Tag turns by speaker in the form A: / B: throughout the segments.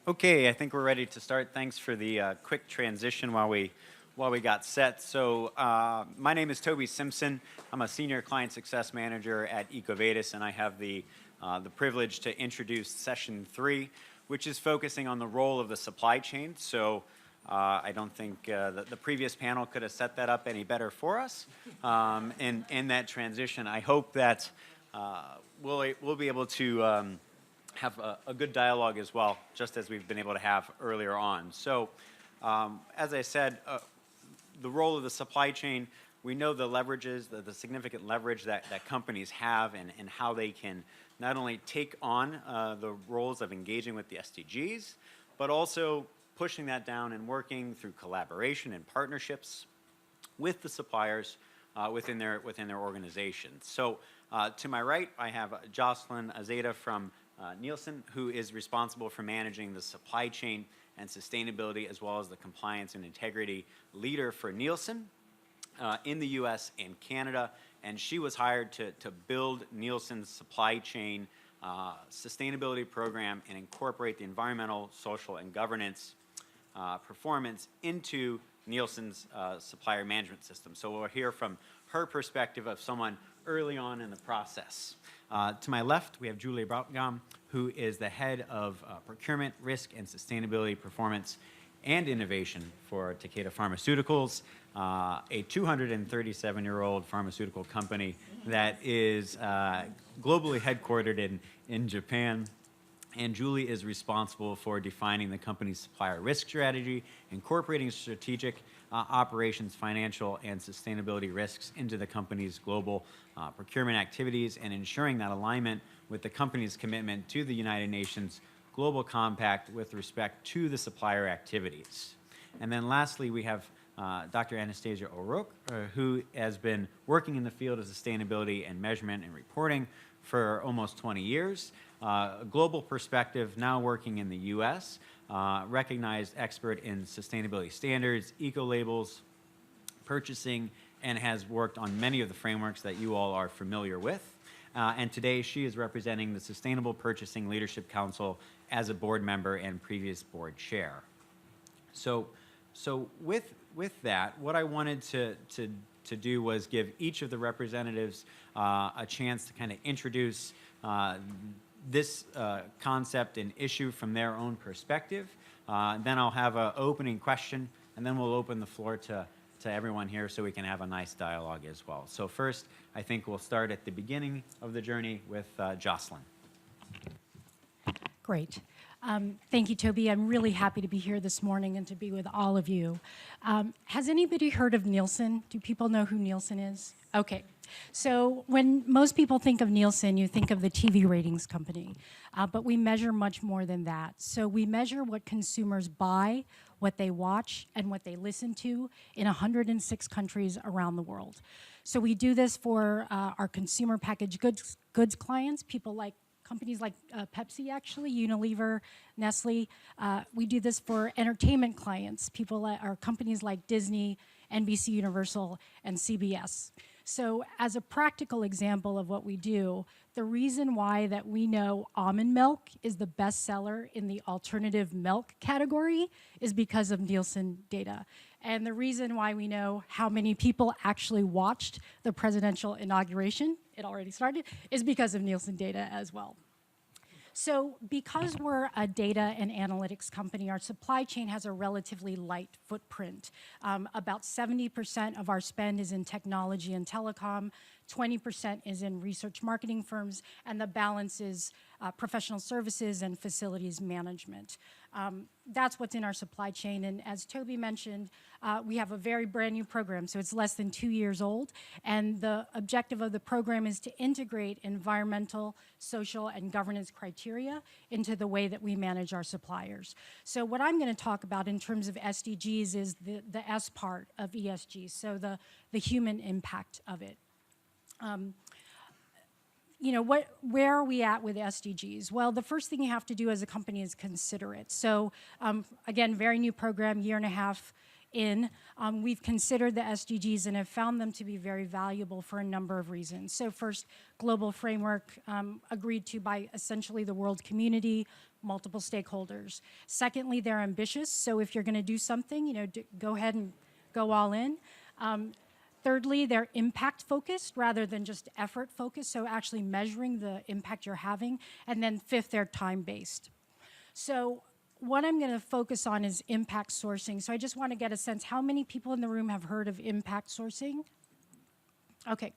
A: Okay, I think we're ready to start. Thanks for the quick transition while we got set. So my name is Toby Simpson. I'm a senior client success manager at EcoVadis, and I have the privilege to introduce session 3, which is focusing on the role of the supply chain. So I don't think that the previous panel could have set that up any better for us. In that transition, I hope that we'll be able to have a good dialogue as well, just as we've been able to have earlier on. So as I said, the role of the supply chain, we know the leverages, the significant leverage that companies have and how they can not only take on the roles of engaging with the SDGs, but also pushing that down and working through collaboration and partnerships with the suppliers within their organizations. So to my right, I have Jocelyn Azeda from Nielsen, who is responsible for managing the supply chain and sustainability, as well as the compliance and integrity leader for Nielsen in the US and Canada. And she was hired to build Nielsen's supply chain sustainability program and incorporate the environmental, social, and governance performance into Nielsen's supplier management system. So we'll hear from her perspective of someone early on in the process. To my left, we have Julie Brautgam, who is the head of procurement, risk, and sustainability performance and innovation for Takeda Pharmaceuticals, a 237-year-old pharmaceutical company that is globally headquartered in Japan. And Julie is responsible for defining the company's supplier risk strategy, incorporating strategic operations, financial, and sustainability risks into the company's global procurement activities, and ensuring that alignment with the company's commitment to the United Nations Global Compact with respect to the supplier activities. And then lastly, we have Dr. Anastasia O'Rourke, who has been working in the field of sustainability and measurement and reporting for almost 20 years. A global perspective, now working in the US, recognized expert in sustainability standards, eco-labels, purchasing, and has worked on many of the frameworks that you all are familiar with. And today she is representing the Sustainable Purchasing Leadership Council as a board member and previous board chair. So with that, what I wanted to do was give each of the representatives a chance to kind of introduce this concept and issue from their own perspective. Then I'll have an opening question, and then we'll open the floor to everyone here so we can have a nice dialogue as well. So first, I think we'll start at the beginning of the journey with Jocelyn.
B: Great. Thank you, Toby. I'm really happy to be here this morning and to be with all of you. Has anybody heard of Nielsen? Do people know who Nielsen is? Okay. So when most people think of Nielsen, you think of the TV ratings company, but we measure much more than that. So we measure what consumers buy, what they watch, and what they listen to in 106 countries around the world. So we do this for our consumer packaged goods clients, companies like Pepsi, actually, Unilever, Nestle. We do this for entertainment clients, companies like Disney, NBC Universal, and CBS. So as a practical example of what we do, the reason why that we know almond milk is the best seller in the alternative milk category is because of Nielsen data. And the reason why we know how many people actually watched the presidential inauguration, it already started, is because of Nielsen data as well. So because we're a data and analytics company, our supply chain has a relatively light footprint. About 70% of our spend is in technology and telecom, 20% is in research marketing firms, and the balance is professional services and facilities management. That's what's in our supply chain, and as Toby mentioned, we have a very brand new program, so it's less than 2 years old, and the objective of the program is to integrate environmental, social, and governance criteria into the way that we manage our suppliers. So what I'm going to talk about in terms of SDGs is the S part of ESG, so the human impact of it. Where are we at with SDGs? Well, the first thing you have to do as a company is consider it. So again, very new program, year and a half in. We've considered the SDGs and have found them to be very valuable for a number of reasons. So first, global framework agreed to by essentially the world community, multiple stakeholders. Secondly, they're ambitious. So if you're going to do something, go ahead and go all in. Thirdly, they're impact focused rather than just effort focused. So actually measuring the impact you're having. And then fifth, they're time based. So what I'm going to focus on is impact sourcing. So I just want to get a sense, how many people in the room have heard of impact sourcing? Okay,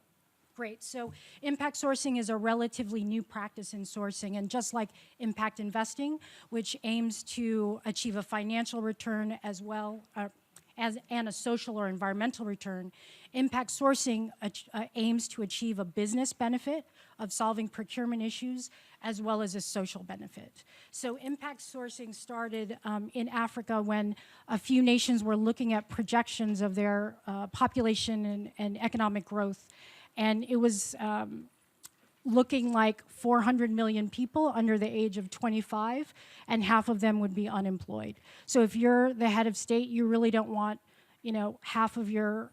B: great. So impact sourcing is a relatively new practice in sourcing, and just like impact investing, which aims to achieve a financial return as well and a social or environmental return, impact sourcing aims to achieve a business benefit of solving procurement issues as well as a social benefit. So impact sourcing started in Africa when a few nations were looking at projections of their population and economic growth. And it was looking like 400 million people under the age of 25, and half of them would be unemployed. So if you're the head of state, you really don't want, half of your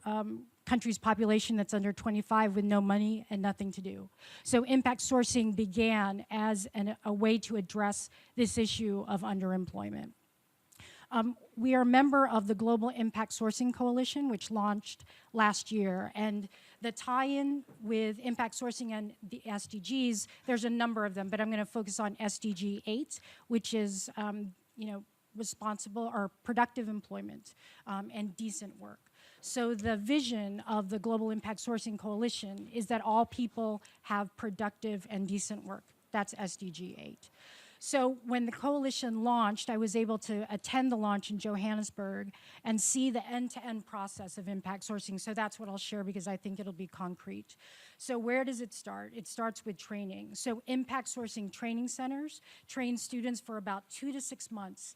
B: country's population that's under 25 with no money and nothing to do. So impact sourcing began as a way to address this issue of underemployment. We are a member of the Global Impact Sourcing Coalition, which launched last year. And the tie-in with impact sourcing and the SDGs, there's a number of them, but I'm going to focus on SDG 8, which is responsible or productive employment and decent work. So the vision of the Global Impact Sourcing Coalition is that all people have productive and decent work. That's SDG 8. So when the coalition launched, I was able to attend the launch in Johannesburg and see the end-to-end process of impact sourcing. So that's what I'll share because I think it'll be concrete. So where does it start? It starts with training. So impact sourcing training centers train students for about 2 to 6 months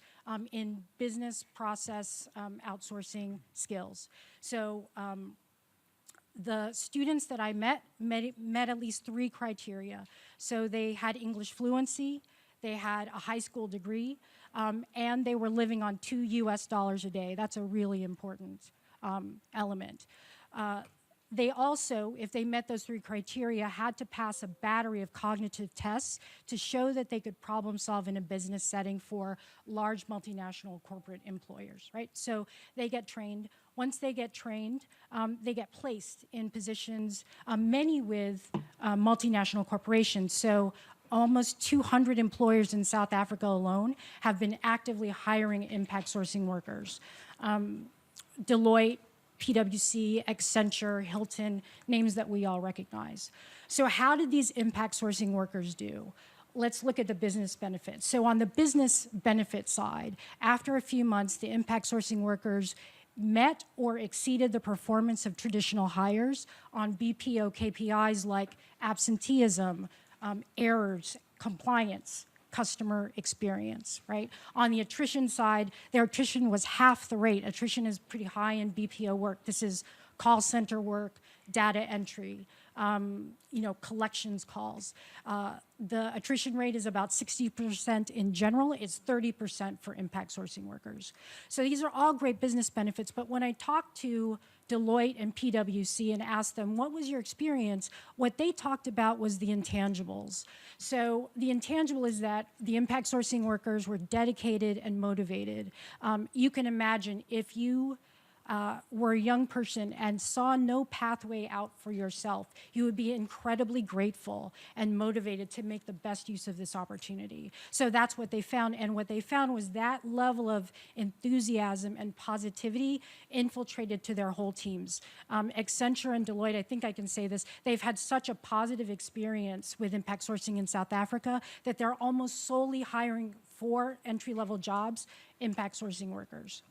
B: in business process outsourcing skills. So the students that I met at least 3 criteria. So they had English fluency, they had a high school degree, and they were living on $2 a day. That's a really important element. They also, if they met those 3 criteria, had to pass a battery of cognitive tests to show that they could problem solve in a business setting for large multinational corporate employers, right? So they get trained. Once they get trained, they get placed in positions, many with multinational corporations. So almost 200 employers in South Africa alone have been actively hiring impact sourcing workers. Deloitte, PwC, Accenture, Hilton, names that we all recognize. So how did these impact sourcing workers do? Let's look at the business benefits. So on the business benefit side, after a few months, the impact sourcing workers met or exceeded the performance of traditional hires on BPO KPIs like absenteeism, errors, compliance, customer experience, right? On the attrition side, their attrition was half the rate. Attrition is pretty high in BPO work. This is call center work, data entry, collections calls. The attrition rate is about 60% in general. It's 30% for impact sourcing workers. So these are all great business benefits, but when I talked to Deloitte and PwC and asked them, what was your experience? What they talked about was the intangibles. So the intangible is that the impact sourcing workers were dedicated and motivated. You can imagine if you were a young person and saw no pathway out for yourself, you would be incredibly grateful and motivated to make the best use of this opportunity. So that's what they found, and what they found was that level of enthusiasm and positivity infiltrated to their whole teams. Accenture and Deloitte, I think I can say this, they've had such a positive experience with impact sourcing in South Africa that they're almost solely hiring for entry-level jobs, impact sourcing workers.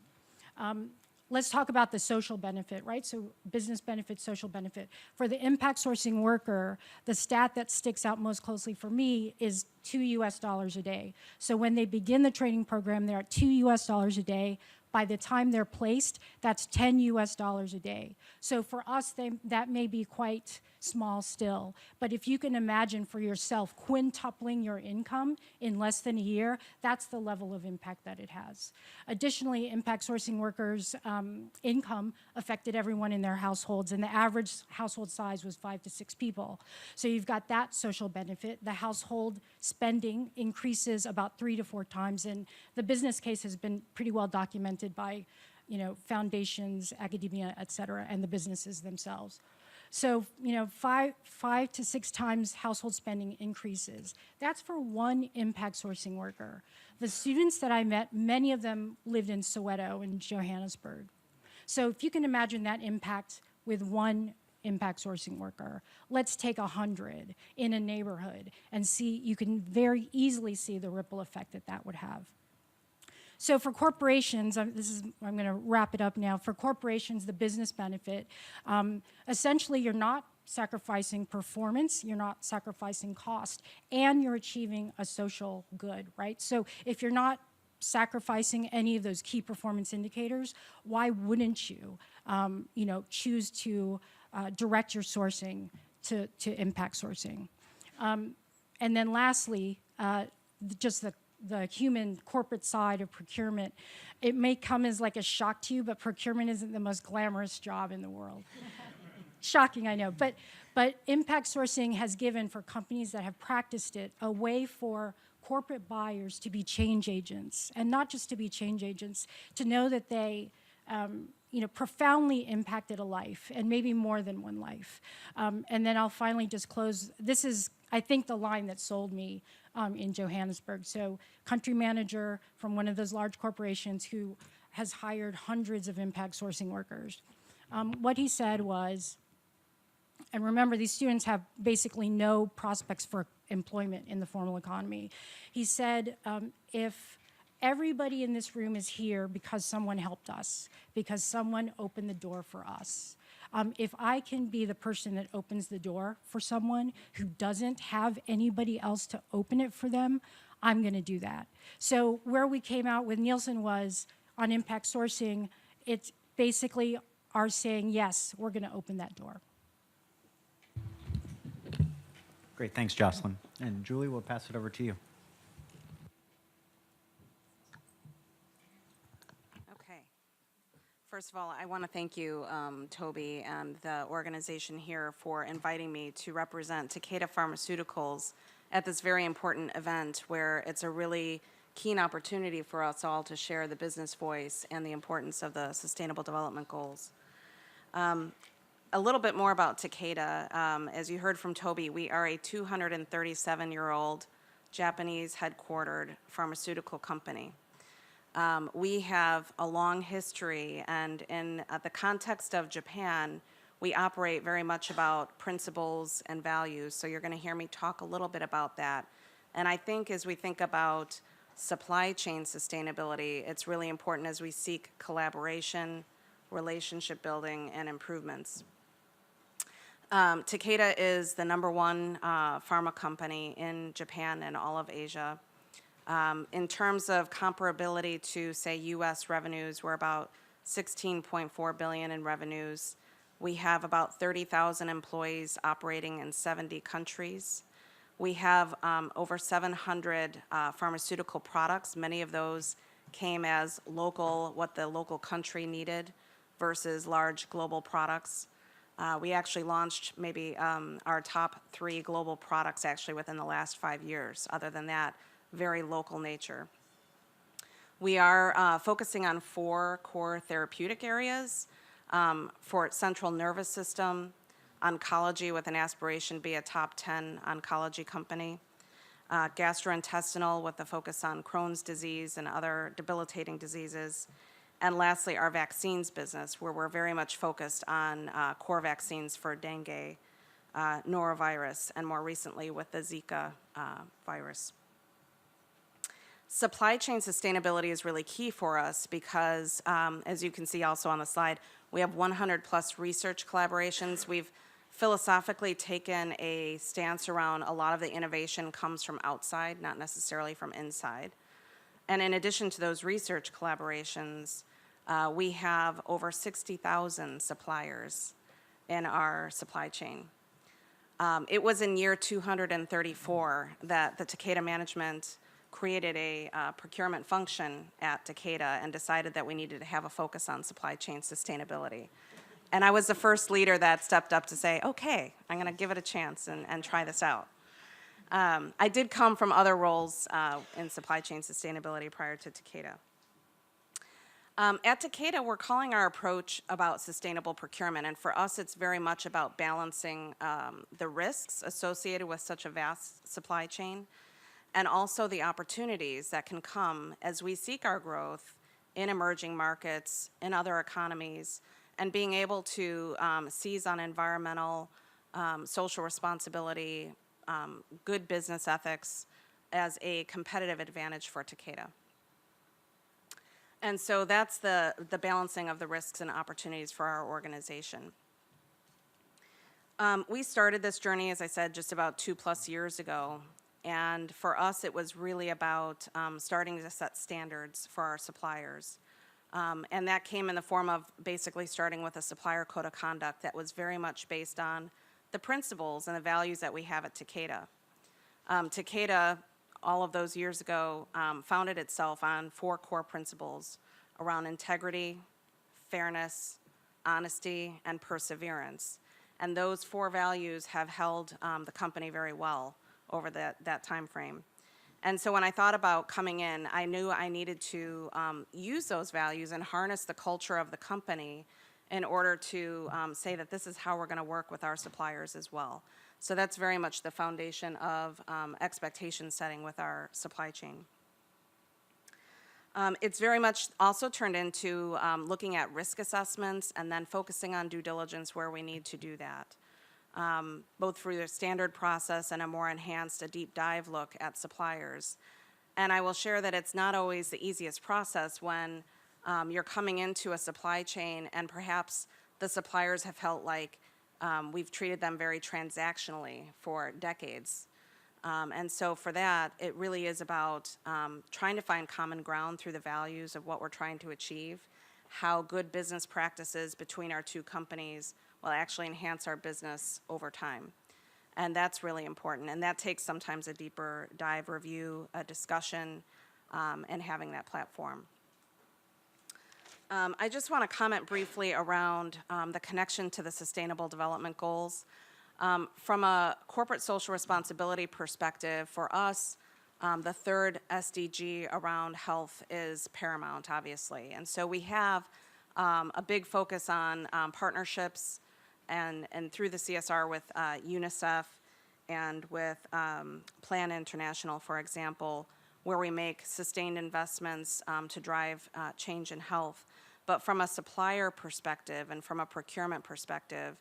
B: Let's talk about the social benefit, right? So business benefit, social benefit. For the impact sourcing worker, the stat that sticks out most closely for me is $2 a day. So when they begin the training program, they're at $2 a day By the time they're placed, that's 10 US dollars a day. So for us, that may be quite small still. But if you can imagine for yourself quintupling your income in less than a year, that's the level of impact that it has. Additionally, impact sourcing workers' income affected everyone in their households, and the average household size was 5 to 6 people. So you've got that social benefit. The household spending increases about 3 to 4 times, and the business case has been pretty well documented by, foundations, academia, et cetera, and the businesses themselves. So, 5 to 6 times household spending increases. That's for one impact sourcing worker. The students that I met, many of them lived in Soweto and Johannesburg. So if you can imagine that impact with one impact sourcing worker, let's take 100 in a neighborhood and see, you can very easily see the ripple effect that would have. So for corporations, I'm going to wrap it up now. For corporations, the business benefit, essentially you're not sacrificing performance, you're not sacrificing cost, and you're achieving a social good, right? So if you're not sacrificing any of those key performance indicators, why wouldn't you, choose to direct your sourcing to impact sourcing? And then lastly, just the human corporate side of procurement. It may come as like a shock to you, but procurement isn't the most glamorous job in the world. Shocking, I know. But impact sourcing has given, for companies that have practiced it, a way for corporate buyers to be change agents, and not just to be change agents, to know that they profoundly impacted a life, and maybe more than one life. And then I'll finally just close. This is, I think, the line that sold me in Johannesburg. So country manager from one of those large corporations who has hired hundreds of impact sourcing workers. What he said was, and remember, these students have basically no prospects for employment in the formal economy. He said, if everybody in this room is here because someone helped us, because someone opened the door for us, if I can be the person that opens the door for someone who doesn't have anybody else to open it for them, I'm going to do that. So where we came out with Nielsen was, on impact sourcing, it's basically our saying, yes, we're going to open that door.
A: Great, thanks, Jocelyn. And Julie, we'll pass it over to you.
C: First of all, I want to thank you, Toby, and the organization here for inviting me to represent Takeda Pharmaceuticals at this very important event, where it's a really keen opportunity for us all to share the business voice and the importance of the Sustainable Development Goals. A little bit more about Takeda. As you heard from Toby, we are a 237-year-old Japanese headquartered pharmaceutical company. We have a long history, and in the context of Japan, we operate very much about principles and values, so you're going to hear me talk a little bit about that. And I think as we think about supply chain sustainability, it's really important as we seek collaboration, relationship building, and improvements. Takeda is the #1 pharma company in Japan and all of Asia. In terms of comparability to, say, U.S. revenues, we're about $16.4 billion in revenues. We have about 30,000 employees operating in 70 countries. We have over 700 pharmaceutical products. Many of those came as local, what the local country needed, versus large global products. We actually launched maybe our top 3 global products actually within the last 5 years. Other than that, very local nature. We are focusing on 4 core therapeutic areas for central nervous system, oncology with an aspiration to be a top 10 oncology company, gastrointestinal with a focus on Crohn's disease and other debilitating diseases, and lastly, our vaccines business, where we're very much focused on core vaccines for dengue, norovirus, and more recently with the Zika virus. Supply chain sustainability is really key for us because, as you can see also on the slide, we have 100+ research collaborations. We've philosophically taken a stance around a lot of the innovation comes from outside, not necessarily from inside. And in addition to those research collaborations, We have over 60,000 suppliers in our supply chain. It was in year 234 that the Takeda management created a procurement function at Takeda and decided that we needed to have a focus on supply chain sustainability. And I was the first leader that stepped up to say, okay, I'm going to give it a chance and try this out. I did come from other roles in supply chain sustainability prior to Takeda. At Takeda, we're calling our approach about sustainable procurement, and for us, it's very much about balancing the risks associated with such a vast supply chain, and also the opportunities that can come as we seek our growth in emerging markets, in other economies, and being able to seize on environmental, social responsibility, good business ethics as a competitive advantage for Takeda. And so that's the balancing of the risks and opportunities for our organization. We started this journey, as I said, just about 2+ years ago. And for us, it was really about starting to set standards for our suppliers. And that came in the form of basically starting with a supplier code of conduct that was very much based on the principles and the values that we have at Takeda. Takeda, all of those years ago, founded itself on 4 core principles around integrity, fairness, honesty, and perseverance. And those 4 values have held the company very well over that time frame. And so when I thought about coming in, I knew I needed to use those values and harness the culture of the company in order to say that this is how we're going to work with our suppliers as well. So that's very much the foundation of expectation setting with our supply chain. It's very much also turned into looking at risk assessments and then focusing on due diligence where we need to do that. Both through the standard process and a more enhanced, a deep dive look at suppliers. And I will share that it's not always the easiest process when you're coming into a supply chain and perhaps the suppliers have felt like we've treated them very transactionally for decades. And so for that, it really is about trying to find common ground through the values of what we're trying to achieve, how good business practices between our 2 companies will actually enhance our business over time. And that's really important. And that takes sometimes a deeper dive review, a discussion, and having that platform. I just want to comment briefly around the connection to the Sustainable Development Goals. From a corporate social responsibility perspective, for us, the 3rd SDG around health is paramount, obviously. And so we have a big focus on partnerships and through the CSR with UNICEF and with Plan International, for example, where we make sustained investments to drive change in health. But from a supplier perspective and from a procurement perspective,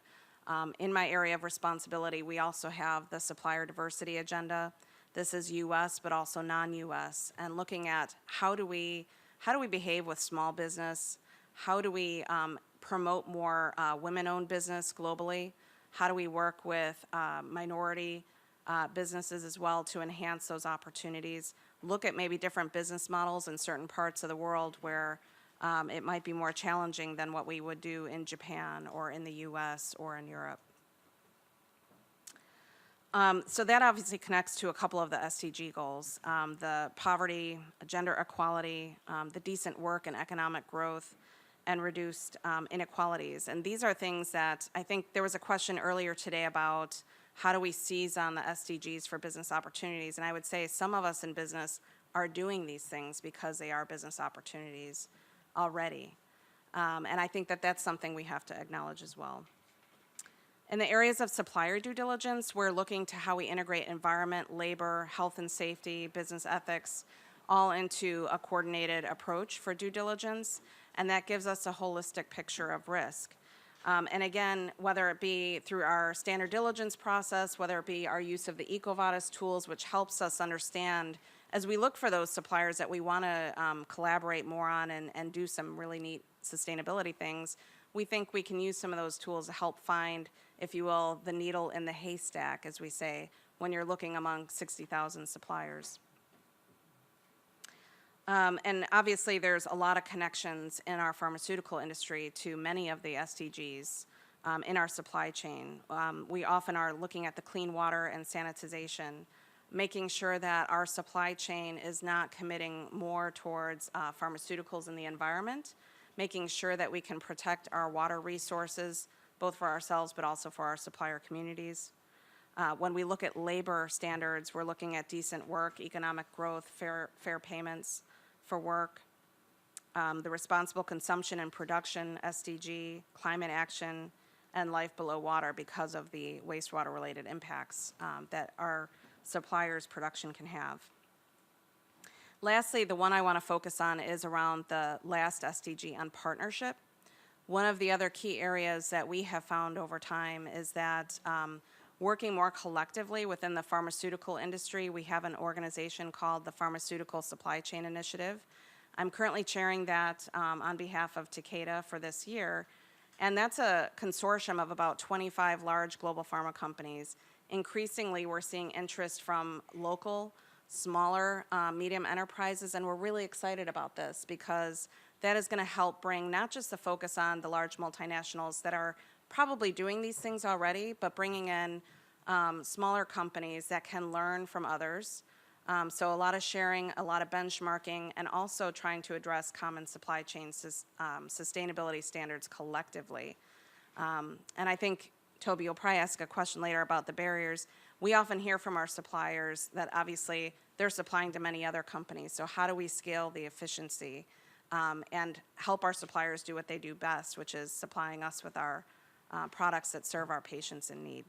C: in my area of responsibility, we also have the supplier diversity agenda. This is U.S. but also non-U.S. and looking at how do we behave with small business, how do we promote more women-owned business globally, how do we work with minority businesses as well to enhance those opportunities, look at maybe different business models in certain parts of the world where it might be more challenging than what we would do in Japan or in the US or in Europe. So that obviously connects to a couple of the SDG goals, the poverty, gender equality, the decent work and economic growth, and reduced inequalities. And these are things that I think there was a question earlier today about how do we seize on the SDGs for business opportunities. And I would say some of us in business are doing these things because they are business opportunities already. And I think that that's something we have to acknowledge as well. In the areas of supplier due diligence, we're looking to how we integrate environment, labor, health and safety, business ethics, all into a coordinated approach for due diligence, and that gives us a holistic picture of risk. And again, whether it be through our standard diligence process, whether it be our use of the EcoVadis tools, which helps us understand as we look for those suppliers that we want to collaborate more on and do some really neat sustainability things, we think we can use some of those tools to help find, if you will, the needle in the haystack, as we say, when you're looking among 60,000 suppliers. And obviously, there's a lot of connections in our pharmaceutical industry to many of the SDGs in our supply chain. We often are looking at the clean water and sanitization, making sure that our supply chain is not committing more towards pharmaceuticals in the environment, making sure that we can protect our water resources, both for ourselves but also for our supplier communities. When we look at labor standards, we're looking at decent work, economic growth, fair payments for work, the responsible consumption and production, SDG, climate action, and life below water because of the wastewater-related impacts that our suppliers' production can have. Lastly, the one I want to focus on is around the last SDG on partnership. One of the other key areas that we have found over time is that working more collectively within the pharmaceutical industry, we have an organization called the Pharmaceutical Supply Chain Initiative. I'm currently chairing that on behalf of Takeda for this year, and that's a consortium of about 25 large global pharma companies. Increasingly, we're seeing interest from local, smaller, medium enterprises, and we're really excited about this because that is going to help bring not just the focus on the large multinationals that are probably doing these things already, but bringing in smaller companies that can learn from others. So a lot of sharing, a lot of benchmarking, and also trying to address common supply chain sustainability standards collectively. And I think, Toby, you'll probably ask a question later about the barriers. We often hear from our suppliers that obviously they're supplying to many other companies. So how do we scale the efficiency and help our suppliers do what they do best, which is supplying us with our products that serve our patients in need.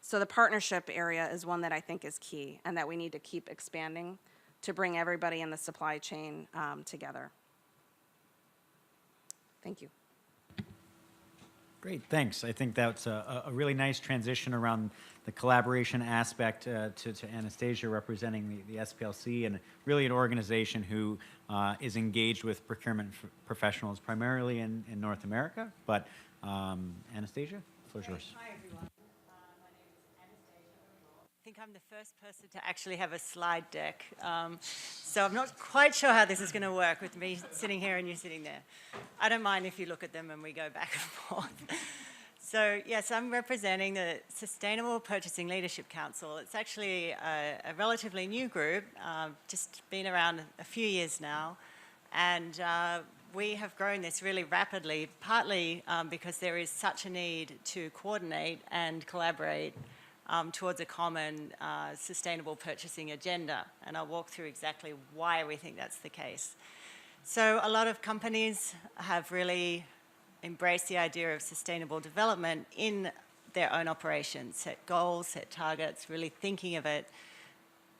C: So the partnership area is one that I think is key and that we need to keep expanding to bring everybody in the supply chain together. Thank you.
A: Great, thanks. I think that's a really nice transition around the collaboration aspect to Anastasia representing the SPLC, and really an organization who is engaged with procurement professionals primarily in North America. But Anastasia, the floor is yours.
D: Hi, everyone. My name is Anastasia. I think I'm the first person to actually have a slide deck. So I'm not quite sure how this is going to work with me sitting here and you sitting there. I don't mind if you look at them and we go back and forth. So yes, I'm representing the Sustainable Purchasing Leadership Council. It's actually a relatively new group, just been around a few years now. And we have grown this really rapidly, partly because there is such a need to coordinate and collaborate towards a common sustainable purchasing agenda. And I'll walk through exactly why we think that's the case. So a lot of companies have really embraced the idea of sustainable development in their own operations, set goals, set targets, really thinking of it.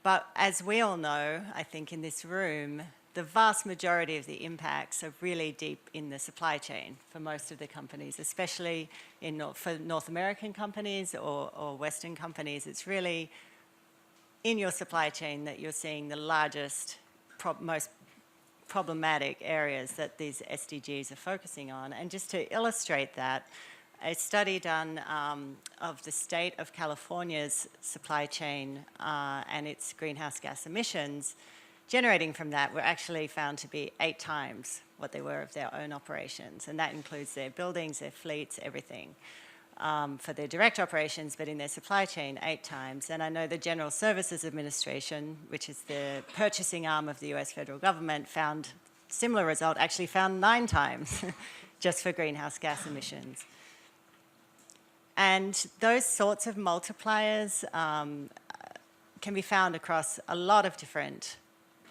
D: But as we all know, I think in this room, the vast majority of the impacts are really deep in the supply chain for most of the companies, especially for North American companies or Western companies. It's really in your supply chain that you're seeing the largest, most problematic areas that these SDGs are focusing on. And just to illustrate that, a study done of the state of California's supply chain and its greenhouse gas emissions generating from that were actually found to be 8 times what they were of their own operations. And that includes their buildings, their fleets, everything. For their direct operations, but in their supply chain, 8 times. And I know the General Services Administration, which is the purchasing arm of the US federal government, found similar result, actually found 9 times just for greenhouse gas emissions. And those sorts of multipliers can be found across a lot of different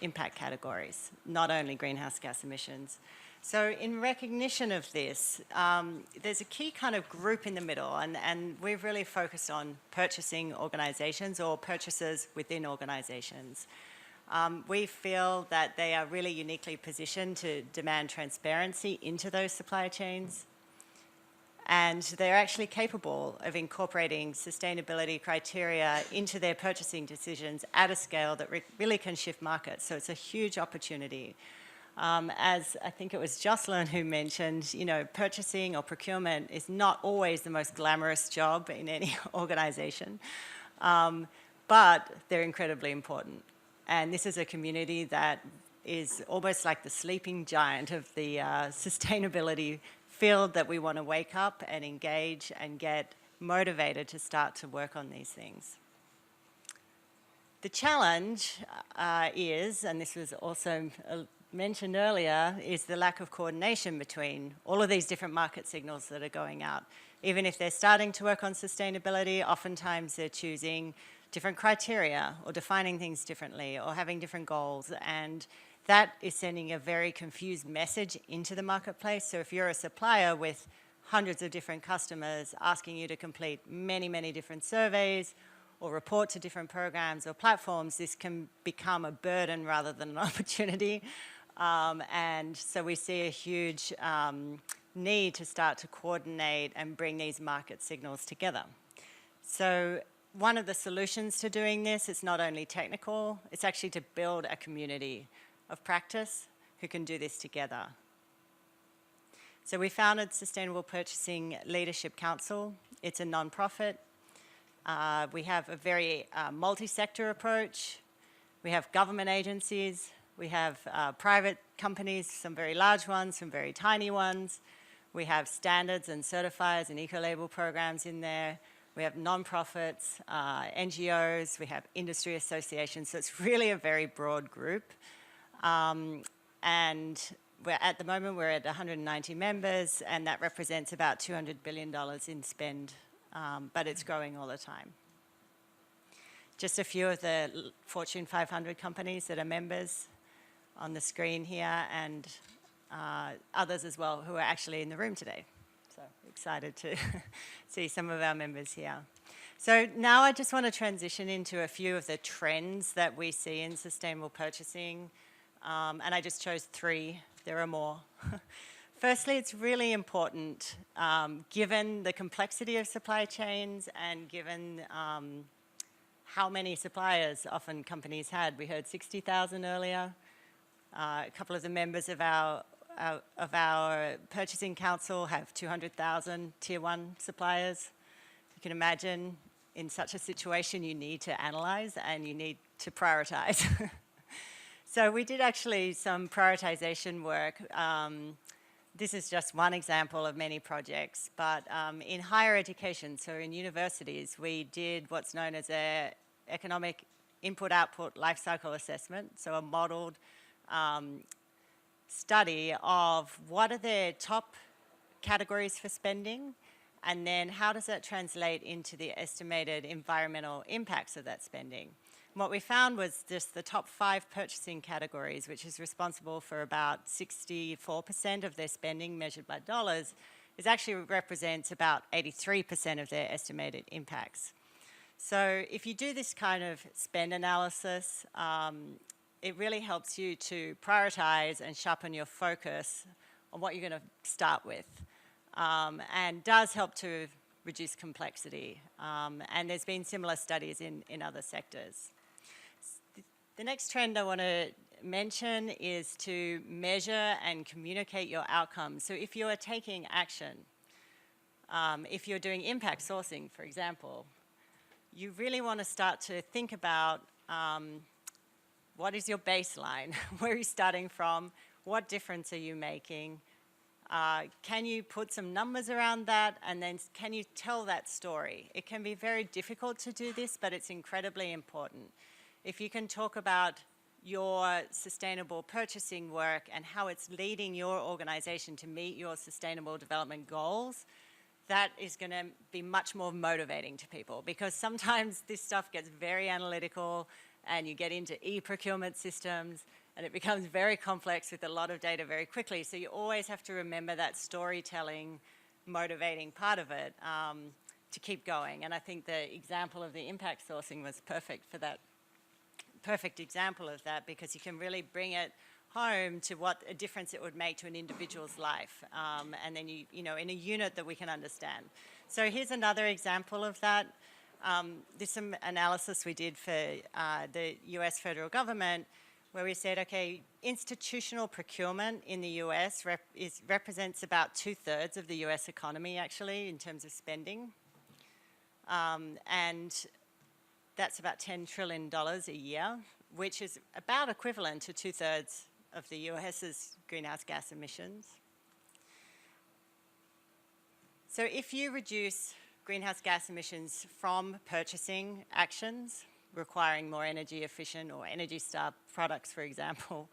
D: impact categories, not only greenhouse gas emissions. So in recognition of this, there's a key kind of group in the middle, and we've really focused on purchasing organizations or purchasers within organizations. We feel that they are really uniquely positioned to demand transparency into those supply chains, and they're actually capable of incorporating sustainability criteria into their purchasing decisions at a scale that really can shift markets. So it's a huge opportunity. As I think it was Jocelyn who mentioned, purchasing or procurement is not always the most glamorous job in any organization, but they're incredibly important. And this is a community that is almost like the sleeping giant of the sustainability field that we want to wake up and engage and get motivated to start to work on these things. The challenge is, and this was also mentioned earlier, is the lack of coordination between all of these different market signals that are going out. Even if they're starting to work on sustainability, oftentimes they're choosing different criteria or defining things differently or having different goals, and that is sending a very confused message into the marketplace. So if you're a supplier with hundreds of different customers asking you to complete many, many different surveys or report to different programs or platforms, this can become a burden rather than an opportunity. And so we see a huge need to start to coordinate and bring these market signals together. So one of the solutions to doing this is not only technical, it's actually to build a community of practice who can do this together. So we founded Sustainable Purchasing Leadership Council. It's a nonprofit. We have a very multi-sector approach. We have government agencies. We have private companies, some very large ones, some very tiny ones. We have standards and certifiers and eco-label programs in there. We have nonprofits, NGOs, we have industry associations. So it's really a very broad group. And at the moment, we're at 190 members, and that represents about $200 billion in spend, but it's growing all the time. Just a few of the Fortune 500 companies that are members on the screen here, and others as well who are actually in the room today. So excited to see some of our members here. So now I just want to transition into a few of the trends that we see in sustainable purchasing. And I just chose 3. There are more. Firstly, it's really important, given the complexity of supply chains and given how many suppliers often companies had. We heard 60,000 earlier. A couple of the members of our purchasing council have 200,000 tier 1 suppliers. You can imagine in such a situation you need to analyze and you need to prioritize. So we did actually some prioritization work. This is just one example of many projects, but in higher education, so in universities, we did what's known as an economic input-output life cycle assessment, so a modeled study of what are their top categories for spending, and then how does that translate into the estimated environmental impacts of that spending. And what we found was just the top 5 purchasing categories, which is responsible for about 64% of their spending measured by dollars, is actually represents about 83% of their estimated impacts. So if you do this kind of spend analysis, it really helps you to prioritize and sharpen your focus on what you're going to start with, and does help to reduce complexity. And there's been similar studies in other sectors. The next trend I want to mention is to measure and communicate your outcomes. So if you are taking action, if you're doing impact sourcing, for example, you really want to start to think about what is your baseline? Where are you starting from? What difference are you making? Can you put some numbers around that? And then can you tell that story? It can be very difficult to do this, but it's incredibly important. If you can talk about your sustainable purchasing work and how it's leading your organization to meet your sustainable development goals, that is going to be much more motivating to people, because sometimes this stuff gets very analytical and you get into e-procurement systems and it becomes very complex with a lot of data very quickly. So you always have to remember that storytelling, motivating part of it to keep going. And I think the example of the impact sourcing was perfect for that. Perfect example of that, because you can really bring it home to what a difference it would make to an individual's life, and then you know, in a unit that we can understand. So here's another example of that. There's some analysis we did for the US federal government, where we said, okay, institutional procurement in the US represents about 2/3 of the US economy, actually, in terms of spending. And that's about $10 trillion a year. which is about equivalent to 2/3 of the US's greenhouse gas emissions. So if you reduce greenhouse gas emissions from purchasing actions requiring more energy efficient or Energy Star products, for example,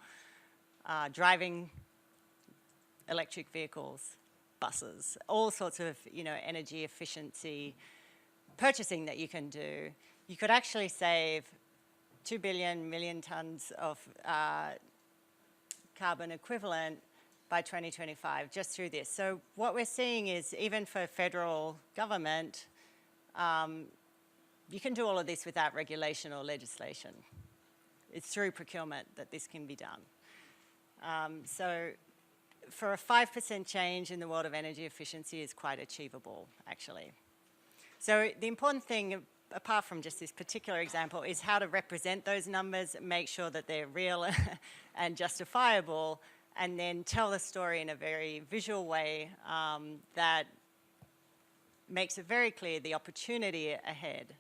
D: driving electric vehicles, buses, all sorts of energy efficiency purchasing that you can do, you could actually save 2 million tons of carbon equivalent by 2025 just through this. So what we're seeing is even for federal government, you can do all of this without regulation or legislation. It's through procurement that this can be done. So for a 5% change in the world of energy efficiency is quite achievable, actually. So the important thing, apart from just this particular example, is how to represent those numbers, make sure that they're real and justifiable, and then tell the story in a very visual way that makes it very clear the opportunity ahead.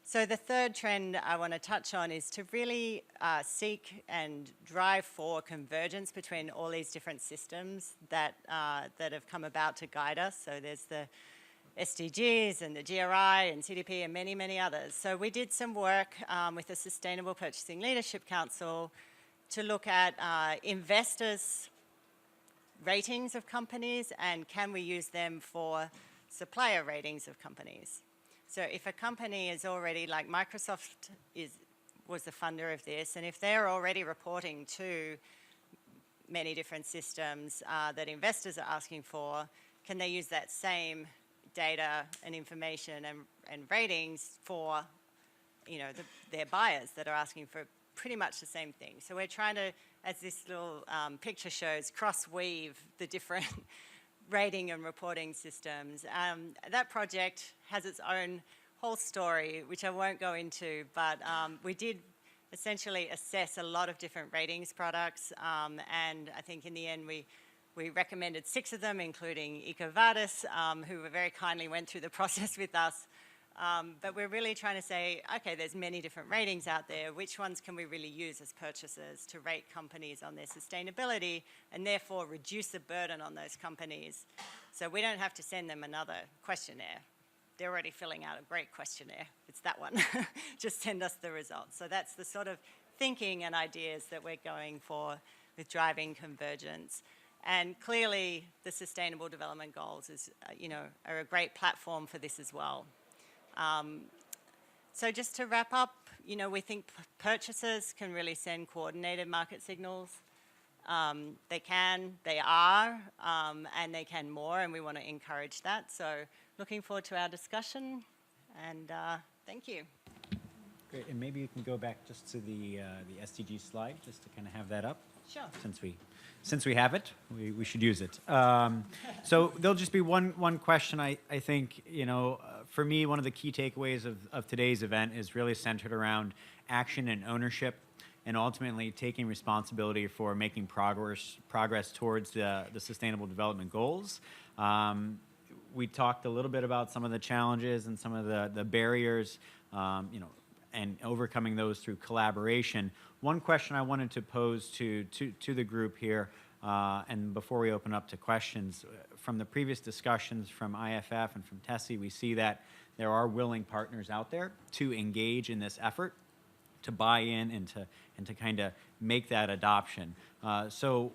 D: So the third trend I want to touch on is to really seek and drive for convergence between all these different systems that have come about to guide us. So there's the SDGs and the GRI and CDP and many, many others. So we did some work with the Sustainable Purchasing Leadership Council to look at investors' ratings of companies and can we use them for supplier ratings of companies. So if a company is already, like Microsoft was the funder of this, and if they're already reporting to many different systems that investors are asking for, can they use that same data and information and ratings for their buyers that are asking for pretty much the same thing? So we're trying to, as this little picture shows, cross-weave the different rating and reporting systems. That project has its own whole story, which I won't go into, but we did essentially assess a lot of different ratings products, and I think in the end we recommended 6 of them, including EcoVadis, who very kindly went through the process with us. But we're really trying to say, okay, there's many different ratings out there. Which ones can we really use as purchasers to rate companies on their sustainability and therefore reduce the burden on those companies? So we don't have to send them another questionnaire. They're already filling out a great questionnaire. It's that one. Just send us the results. So that's the sort of thinking and ideas that we're going for with driving convergence. And clearly, the Sustainable Development Goals are a great platform for this as well. So just to wrap up, we think purchasers can really send coordinated market signals. They are, and they can more, and we want to encourage that. So looking forward to our discussion, and thank you.
A: Great, and maybe you can go back just to the SDG slide, just to kind of have that up.
D: Sure.
A: Since we have it, we should use it. So there'll just be one question. I think, for me, one of the key takeaways of today's event is really centered around action and ownership, and ultimately taking responsibility for making progress towards the Sustainable Development Goals. We talked a little bit about some of the challenges and some of the barriers, and overcoming those through collaboration. One question I wanted to pose to the group here, and before we open up to questions, from the previous discussions from IFF and from TESI, we see that there are willing partners out there to engage in this effort, to buy in and to kind of make that adoption. So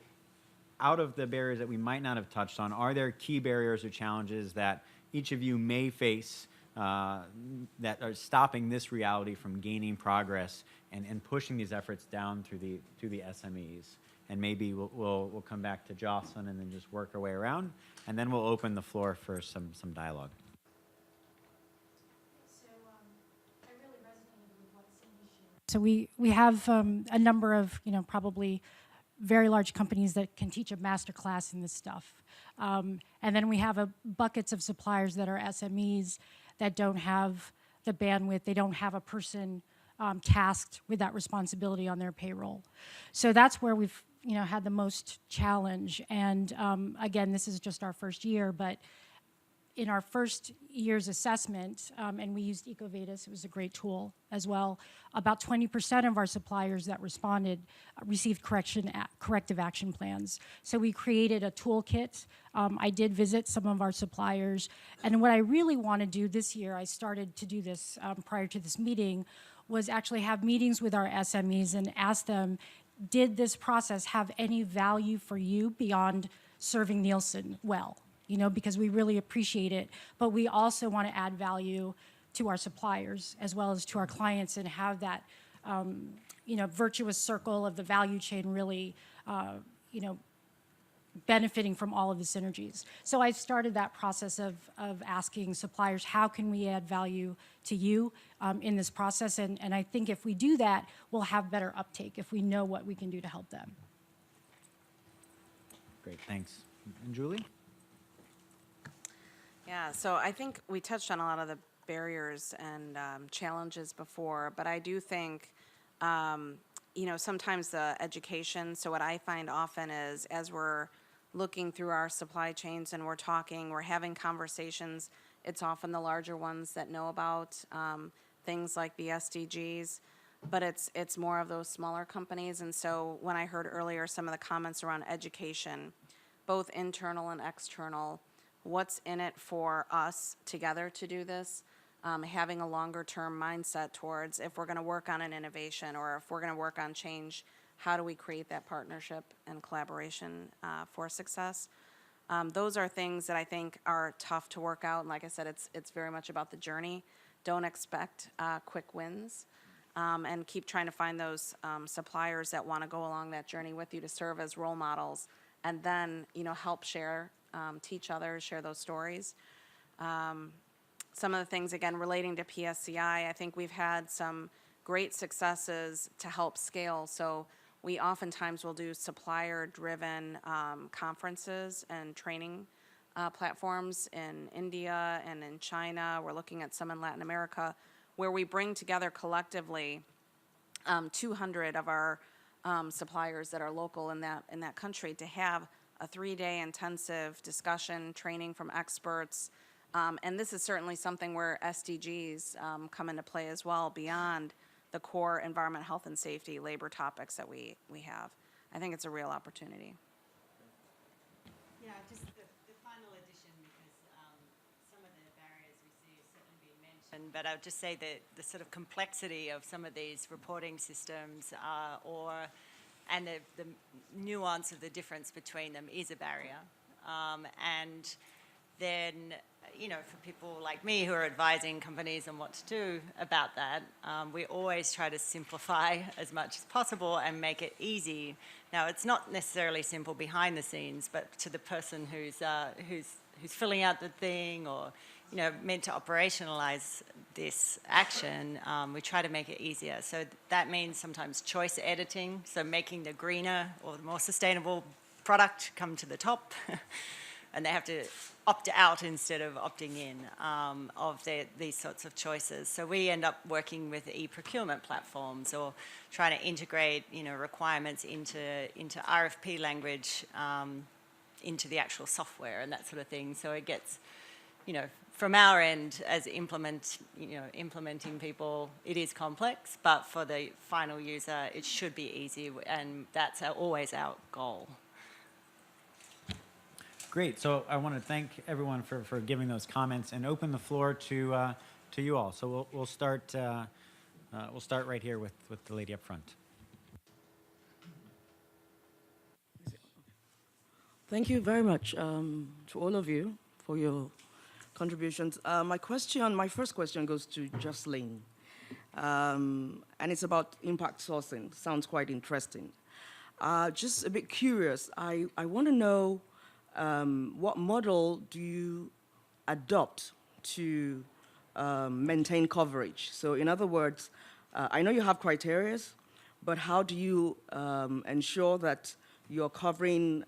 A: out of the barriers that we might not have touched on, are there key barriers or challenges that each of you may face that are stopping this reality from gaining progress and pushing these efforts down through the SMEs? And maybe we'll come back to Jocelyn and then just work our way around, and then we'll open the floor for some dialogue.
B: So I really resonated with what Cindy shared. So we have a number of probably very large companies that can teach a master class in this stuff, and then we have buckets of suppliers that are SMEs that don't have the bandwidth. They don't have a person tasked with that responsibility on their payroll. So that's where we've had the most challenge. And again, this is just our first year, but in our first year's assessment, and we used EcoVadis, it was a great tool as well, about 20% of our suppliers that responded received corrective action plans. So we created a toolkit. I did visit some of our suppliers, and what I really want to do this year, I started to do this prior to this meeting, was actually have meetings with our SMEs and ask them, did this process have any value for you beyond serving Nielsen well? You know, because we really appreciate it, but we also want to add value to our suppliers as well as to our clients and have that, you know, virtuous circle of the value chain really, you know, benefiting from all of the synergies. So I started that process of asking suppliers, how can we add value to you in this process? And I think if we do that, we'll have better uptake if we know what we can do to help them.
A: Great, thanks. And Julie?
C: Yeah, so I think we touched on a lot of the barriers and challenges before, but I do think, you know, sometimes the education, so what I find often is as we're looking through our supply chains and we're talking, we're having conversations, it's often the larger ones that know about things like the SDGs, but it's more of those smaller companies. And so when I heard earlier some of the comments around education, both internal and external, what's in it for us together to do this, having a longer term mindset towards if we're going to work on an innovation or if we're going to work on change, how do we create that partnership and collaboration for success? Those are things that I think are tough to work out. And like I said, it's very much about the journey. Don't expect quick wins, and keep trying to find those suppliers that want to go along that journey with you to serve as role models, and then, you know, help share, teach others, share those stories. Some of the things, again, relating to PSCI, I think we've had some great successes to help scale. So we oftentimes will do supplier-driven conferences and training platforms in India and in China. We're looking at some in Latin America, where we bring together collectively 200 of our suppliers that are local in that country to have a 3-day intensive discussion, training from experts. And this is certainly something where SDGs come into play as well, beyond the core environment, health, and safety, labor topics that we have. I think it's a real opportunity.
D: Yeah, just the final addition, because some of the barriers we see have certainly been mentioned, but I would just say that the sort of complexity of some of these reporting systems and the nuance of the difference between them is a barrier. And then, you know, for people like me who are advising companies on what to do about that, we always try to simplify as much as possible and make it easy. Now, it's not necessarily simple behind the scenes, but to the person who's filling out the thing or, you know, meant to operationalize this action, we try to make it easier. So that means sometimes choice editing, so making the greener or the more sustainable product come to the top. And they have to opt out instead of opting in of these sorts of choices. So we end up working with e-procurement platforms or trying to integrate, you know, requirements into RFP language into the actual software and that sort of thing. So it gets, you know, from our end as implementing people, it is complex, but for the final user, it should be easy, and that's always our goal.
A: Great. So I want to thank everyone for giving those comments and open the floor to you all. So we'll start right here with the lady up front.
E: Thank you very much to all of you for your contributions. My first question goes to Jocelyn, and it's about impact sourcing. Sounds quite interesting. Just a bit curious. I want to know what model do you adopt to maintain coverage? So in other words, I know you have criteria, but how do you ensure that you're covering,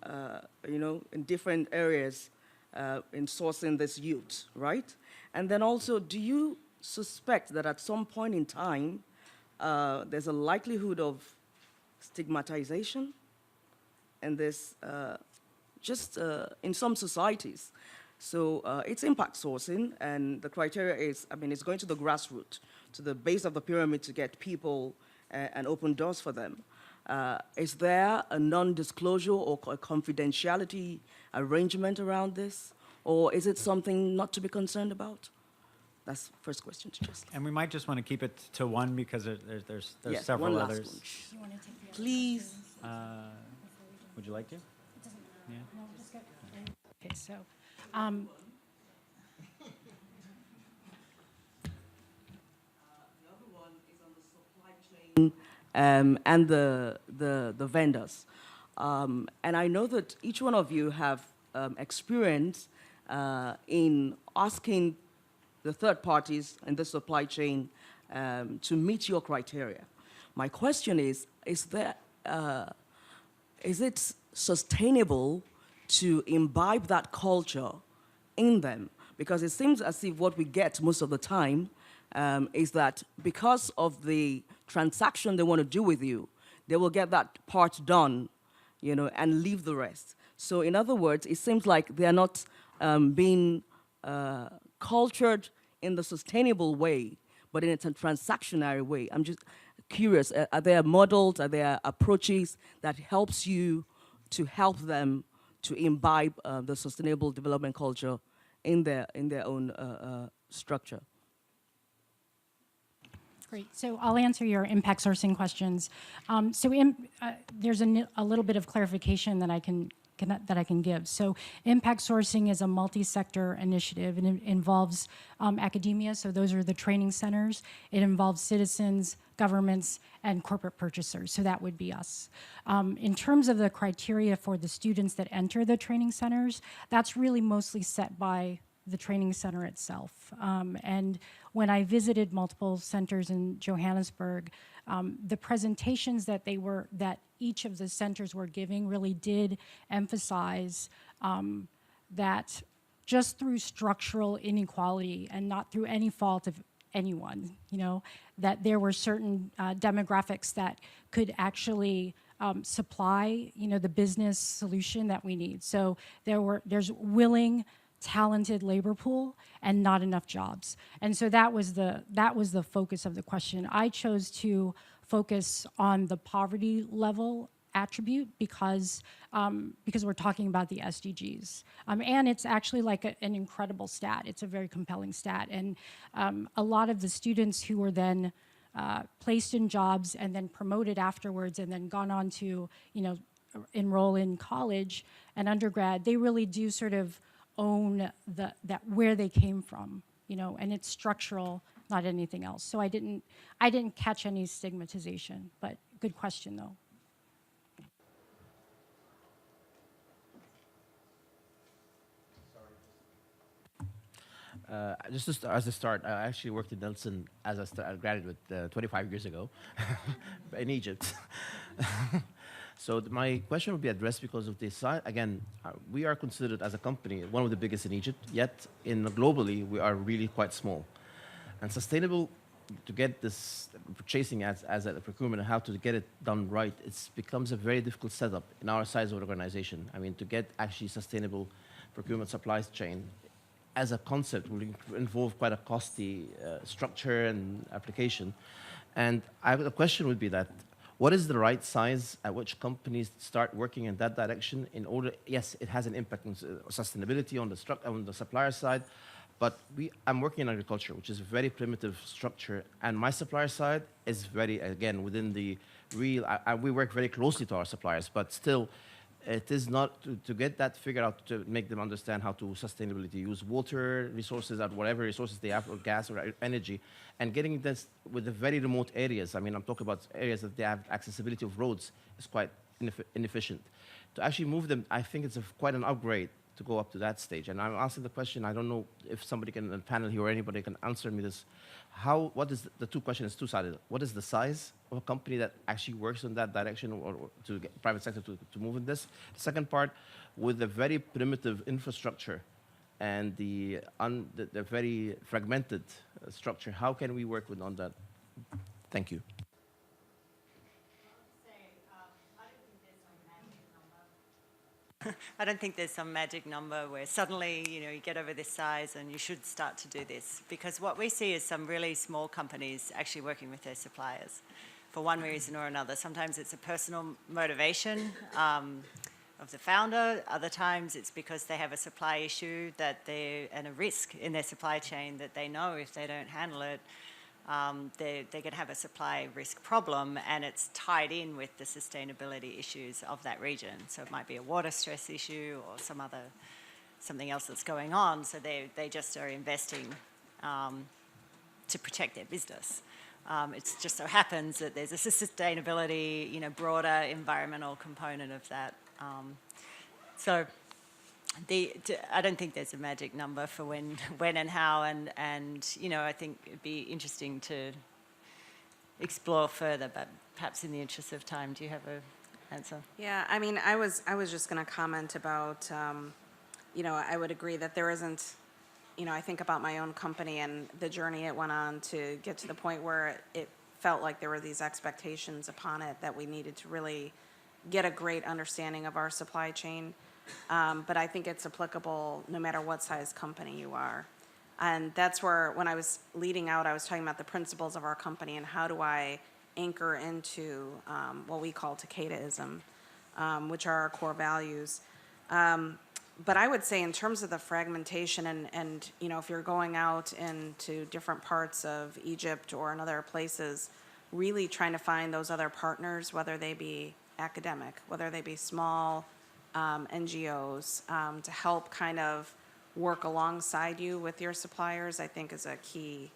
E: you know, in different areas in sourcing this youth, right? And then also, do you suspect that at some point in time, there's a likelihood of stigmatization in this, in some societies? So it's impact sourcing, and the criteria is, I mean, it's going to the grassroots, to the base of the pyramid to get people and open doors for them. Is there a non-disclosure or a confidentiality arrangement around this? Or is it something not to be concerned about? That's the first question to just.
A: And we might just want to keep it to one because there's
E: Yes,
A: several
E: one last
A: others.
E: one.
B: Do you want to take the other
E: Please.
B: questions?
A: Would you like to? Yeah.
B: No, just go. Okay, so,
E: The other one is on the supply chain and the vendors. And I know that each one of you have experience in asking the third parties in the supply chain to meet your criteria. My question is it sustainable to imbibe that culture in them? Because it seems as if what we get most of the time is that because of the transaction they want to do with you, they will get that part done, you know, and leave the rest. So in other words, it seems like they are not being cultured in the sustainable way, but in a transactionary way. I'm just curious, are there models, are there approaches that helps you to help them to imbibe the sustainable development culture in their own structure?
B: great. So I'll answer your impact sourcing questions. There's a little bit of clarification that I can give. So impact sourcing is a multi-sector initiative, and it involves academia, so those are the training centers. It involves citizens, governments, and corporate purchasers, so that would be us. In terms of the criteria for the students that enter the training centers, that's really mostly set by the training center itself. And when I visited multiple centers in Johannesburg, the presentations that each of the centers were giving really did emphasize that just through structural inequality and not through any fault of anyone, you know, that there were certain demographics that could actually supply, you know, the business solution that we need. So there's willing, talented labor pool and not enough jobs. And so that was the focus of the question. I chose to focus on the poverty level attribute because we're talking about the SDGs. And it's actually like an incredible stat. It's a very compelling stat. And a lot of the students who were then placed in jobs and then promoted afterwards and then gone on to, you know, enroll in college and undergrad, they really do sort of own that where they came from, you know, and it's structural, not anything else. So I didn't catch any stigmatization, but good question though.
F: Just to as a start, I actually worked in Nelson as a graduate 25 years ago in Egypt. So my question would be addressed because of this. Again, we are considered as a company one of the biggest in Egypt, yet globally we are really quite small. And sustainable, to get this purchasing as a procurement and how to get it done right, it becomes a very difficult setup in our size of organization. I mean, to get actually sustainable procurement supply chain as a concept will involve quite a costly structure and application. And the question would be that, what is the right size at which companies start working in that direction in order, yes, it has an impact on sustainability on the supplier side, but I'm working in agriculture, which is a very primitive structure, and my supplier side is very, again, within the real, we work very closely to our suppliers, but still, it is not to get that figured out to make them understand how to sustainability use water resources or whatever resources they have, or gas or energy, and getting this with the very remote areas. I mean, I'm talking about areas that they have accessibility of roads is quite inefficient. To actually move them, I think it's quite an upgrade to go up to that stage. And I'm asking the question, I don't know if somebody can, in the panel here or anybody can answer me this. What is the two questions, two-sided. What is the size of a company that actually works in that direction or to get private sector to move in this? The second part, with the very primitive infrastructure and the very fragmented structure, how can we work on that? Thank you.
D: I don't think there's some magic number where suddenly, you get over this size and you should start to do this. Because what we see is some really small companies actually working with their suppliers for one reason or another. Sometimes it's a personal motivation of the founder. Other times it's because they have a supply issue and a risk in their supply chain that they know if they don't handle it, they're going to have a supply risk problem, and it's tied in with the sustainability issues of that region. So it might be a water stress issue or something else that's going on. So they just are investing to protect their business. It just so happens that there's a sustainability, broader environmental component of that. So I don't think there's a magic number for when and how, and I think it'd be interesting to explore further, but perhaps in the interest of time, do you have an answer?
C: Yeah, I mean, I was just going to comment about, I would agree that there isn't, I think about my own company and the journey it went on to get to the point where it felt like there were these expectations upon it that we needed to really get a great understanding of our supply chain. But I think it's applicable no matter what size company you are. And that's where, when I was leading out, I was talking about the principles of our company and how do I anchor into what we call Takedaism, which are our core values. But I would say in terms of the fragmentation and if you're going out into different parts of Egypt or in other places, really trying to find those other partners, whether they be academic, whether they be small NGOs, to help kind of work alongside you with your suppliers, I think is a key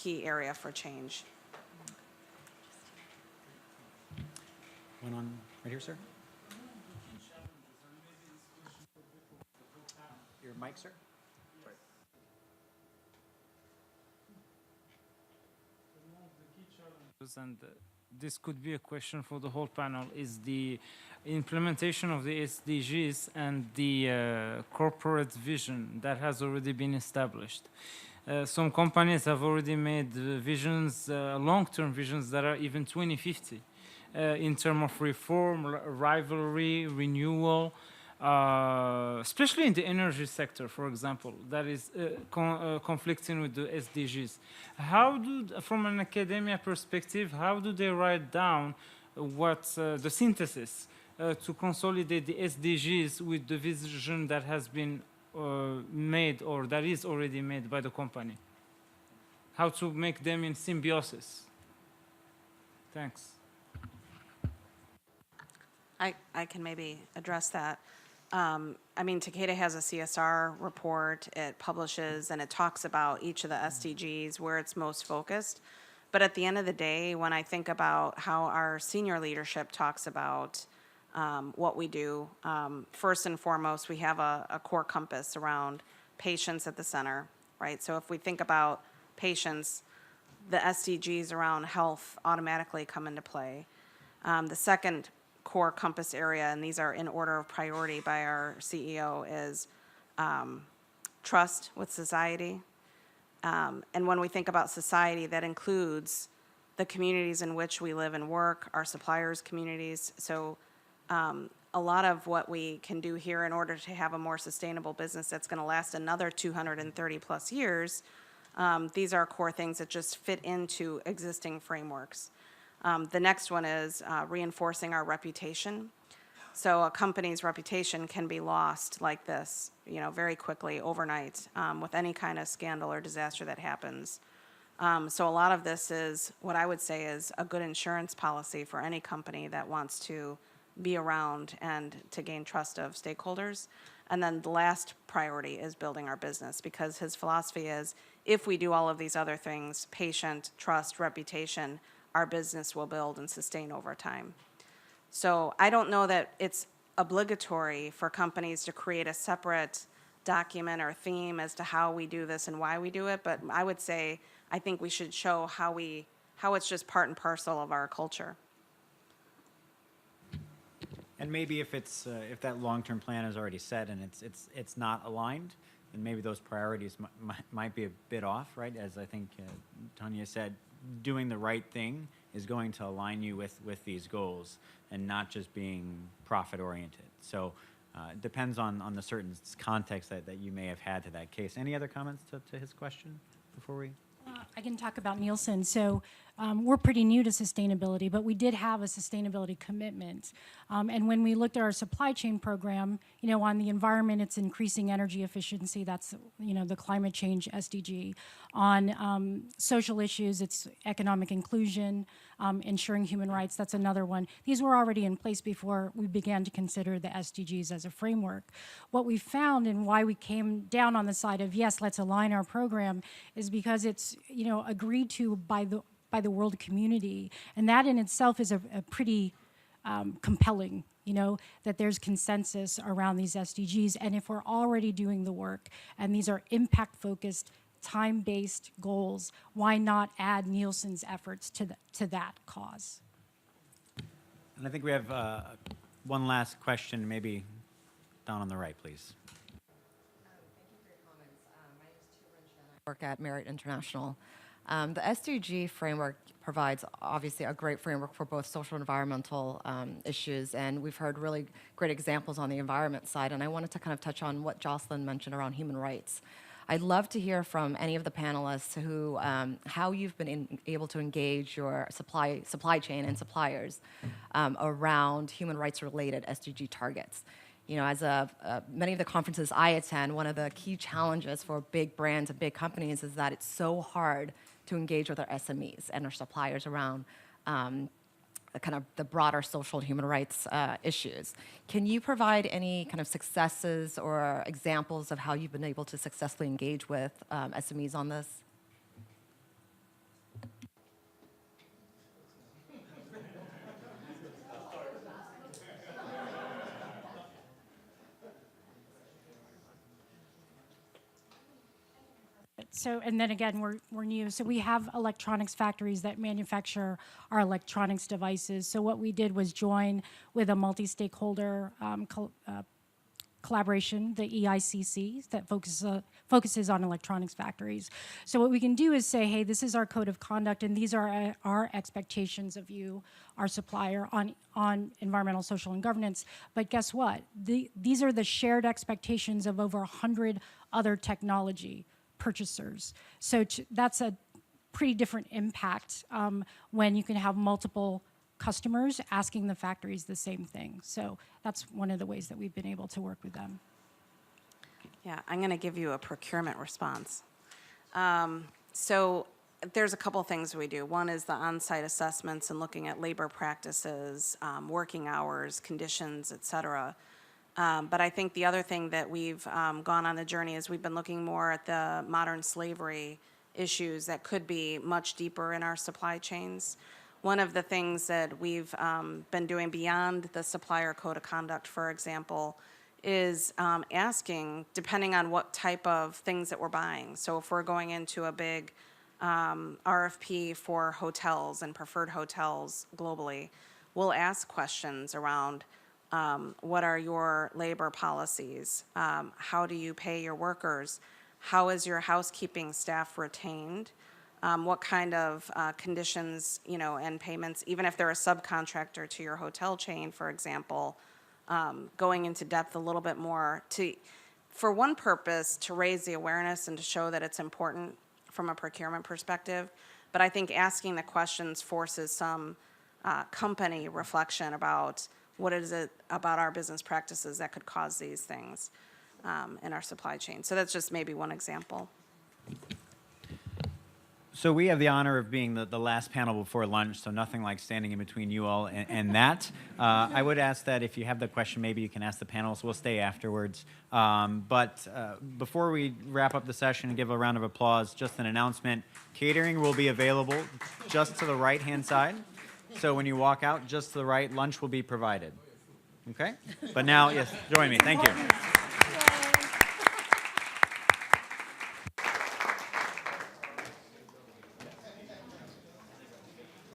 C: area for change.
A: One on right here, sir. Your mic, sir.
G: And this could be a question for the whole panel, is the implementation of the SDGs and the corporate vision that has already been established. Some companies have already made visions, long-term visions that are even 2050 in terms of reform, rivalry, renewal, especially in the energy sector, for example, that is conflicting with the SDGs. From an academia perspective, how do they write down what the synthesis to consolidate the SDGs with the vision that has been made or that is already made by the company? How to make them in symbiosis? Thanks.
C: I can maybe address that. I mean, Takeda has a CSR report. It publishes and it talks about each of the SDGs, where it's most focused. But at the end of the day, when I think about how our senior leadership talks about what we do, first and foremost, we have a core compass around patients at the center, right? So if we think about patients, the SDGs around health automatically come into play. The second core compass area, and these are in order of priority by our CEO, is trust with society. And when we think about society, that includes the communities in which we live and work, our suppliers' communities. So a lot of what we can do here in order to have a more sustainable business that's going to last another 230 plus years, these are core things that just fit into existing frameworks. The next one is reinforcing our reputation. So a company's reputation can be lost like this, very quickly, overnight, with any kind of scandal or disaster that happens. So a lot of this is what I would say is a good insurance policy for any company that wants to be around and to gain trust of stakeholders. And then the last priority is building our business, because his philosophy is if we do all of these other things, patient, trust, reputation, our business will build and sustain over time. So I don't know that it's obligatory for companies to create a separate document or theme as to how we do this and why we do it, but I would say I think we should show how it's just part and parcel of our culture.
A: And maybe if that long-term plan is already set and it's not aligned, then maybe those priorities might be a bit off, right? As I think Tanya said, doing the right thing is going to align you with these goals and not just being profit oriented. So it depends on the certain context that you may have had to that case. Any other comments to his question before we?
B: I can talk about Nielsen. So we're pretty new to sustainability, but we did have a sustainability commitment. And when we looked at our supply chain program, you know, on the environment, it's increasing energy efficiency. That's, you know, the climate change SDG. On social issues, it's economic inclusion, ensuring human rights. That's another one. These were already in place before we began to consider the SDGs as a framework. What we found and why we came down on the side of, yes, let's align our program is because it's, you know, agreed to by the world community. And that in itself is a pretty compelling, you know, that there's consensus around these SDGs. And if we're already doing the work and these are impact-focused, time-based goals, why not add Nielsen's efforts to that cause?
A: And I think we have one last question, maybe down on the right, please.
H: Work at Merit International. The SDG framework provides obviously a great framework for both social and environmental issues, and we've heard really great examples on the environment side, and I wanted to kind of touch on what Jocelyn mentioned around human rights. I'd love to hear from any of the panelists who, how you've been able to engage your supply chain and suppliers around human rights related SDG targets. You know, as many of the conferences I attend, one of the key challenges for big brands and big companies is that it's so hard to engage with our SMEs and our suppliers around kind of the broader social and human rights issues. Can you provide any kind of successes or examples of how you've been able to successfully engage with SMEs on this?
B: So, and then again, we're new. So we have electronics factories that manufacture our electronics devices. So what we did was join with a multi-stakeholder collaboration, the EICC, that focuses on electronics factories. So what we can do is say, hey, this is our code of conduct, and these are our expectations of you, our supplier, on environmental, social, and governance. But guess what? These are the shared expectations of over 100 other technology purchasers. So that's a pretty different impact when you can have multiple customers asking the factories the same thing. So that's one of the ways that we've been able to work with them.
C: Yeah, I'm going to give you a procurement response. So there's a couple things we do. One is the on-site assessments and looking at labor practices, working hours, conditions, et cetera. But I think the other thing that we've gone on the journey is we've been looking more at the modern slavery issues that could be much deeper in our supply chains. One of the things that we've been doing beyond the supplier code of conduct, for example, is asking, depending on what type of things that we're buying. So if we're going into a big RFP for hotels and preferred hotels globally, we'll ask questions around what are your labor policies? How do you pay your workers? How is your housekeeping staff retained? What kind of conditions, you know, and payments, even if they're a subcontractor to your hotel chain, for example, going into depth a little bit more for one purpose, to raise the awareness and to show that it's important from a procurement perspective. But I think asking the questions forces some company reflection about what is it about our business practices that could cause these things in our supply chain. So that's just maybe one example.
A: So we have the honor of being the last panel before lunch, so nothing like standing in between you all and that. I would ask that if you have the question, maybe you can ask the panelists. We'll stay afterwards. But before we wrap up the session and give a round of applause, just an announcement. Catering will be available just to the right-hand side. So when you walk out, just to the right, lunch will be provided. Okay? But now, yes, join me. Thank you.